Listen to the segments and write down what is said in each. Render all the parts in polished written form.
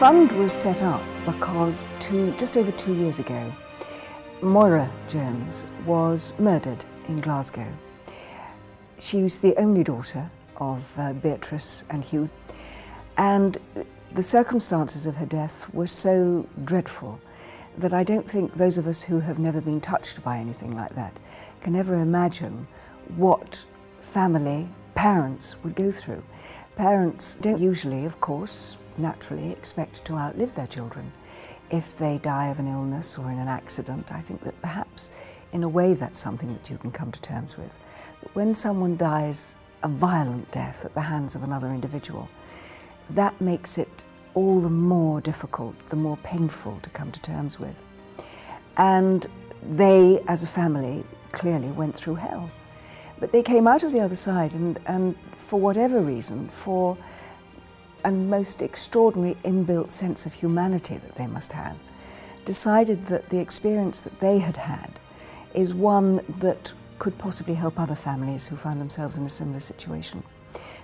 fund was set up because just over 2 years ago, Moira Jones was murdered in Glasgow. She was the only daughter of Beatrice and Hugh, and the circumstances of her death were so dreadful that I don't think those of us who have never been touched by anything like that can ever imagine what family, parents would go through. Parents don't usually, of course, naturally expect to outlive their children. If they die of an illness or in an accident, I think that perhaps in a way that's something that you can come to terms with. But when someone dies a violent death at the hands of another individual, that makes it all the more difficult, the more painful to come to terms with. And they, as a family, clearly went through hell. But they came out of the other side and for whatever reason, for a most extraordinary inbuilt sense of humanity that they must have, decided that the experience that they had had is one that could possibly help other families who find themselves in a similar situation.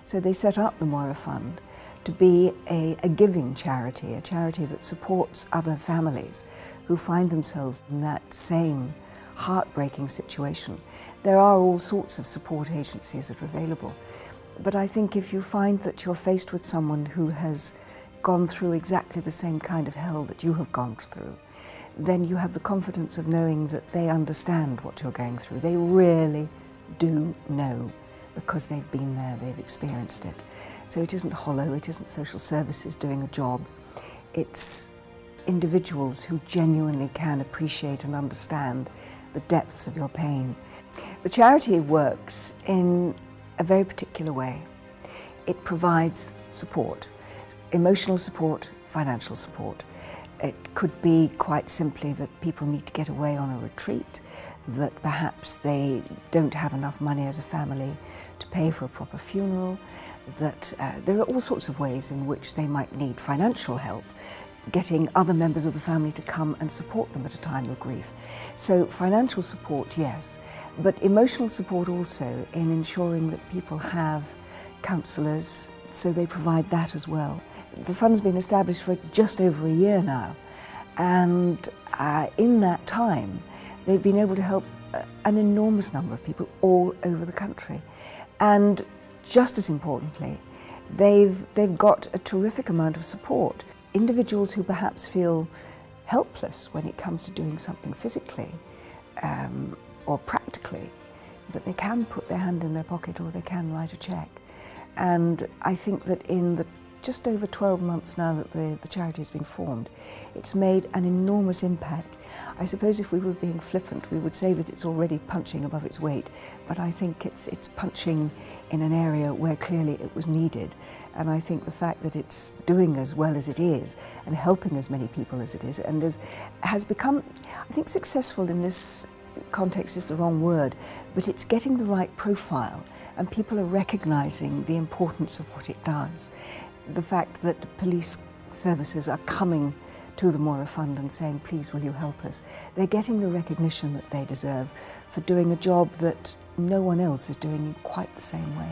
So they set up the Moira Fund to be a giving charity, a charity that supports other families who find themselves in that same heartbreaking situation. There are all sorts of support agencies that are available, but I think if you find that you're faced with someone who has gone through exactly the same kind of hell that you have gone through, then you have the confidence of knowing that they understand what you're going through. They really do know, because they've been there, they've experienced it. So it isn't hollow, it isn't social services doing a job. It's individuals who genuinely can appreciate and understand the depths of your pain. The charity works in a very particular way. It provides support, emotional support, financial support. It could be quite simply that people need to get away on a retreat, that perhaps they don't have enough money as a family to pay for a proper funeral, that there are all sorts of ways in which they might need financial help, getting other members of the family to come and support them at a time of grief. So financial support, yes, but emotional support also in ensuring that people have counsellors, so they provide that as well. The fund's been established for just over a year now, and in that time they've been able to help an enormous number of people all over the country. And just as importantly, they've got a terrific amount of support. Individuals who perhaps feel helpless when it comes to doing something physically or practically, but they can put their hand in their pocket or they can write a cheque. And I think that in the just over 12 months now that the charity has been formed, it's made an enormous impact. I suppose if we were being flippant, we would say that it's already punching above its weight, but I think it's punching in an area where clearly it was needed. And I think the fact that it's doing as well as it is and helping as many people as it is and has become, I think successful in this context is the wrong word, but it's getting the right profile and people are recognising the importance of what it does. The fact that police services are coming to the Moira Fund and saying, please will you help us? They're getting the recognition that they deserve for doing a job that no one else is doing in quite the same way.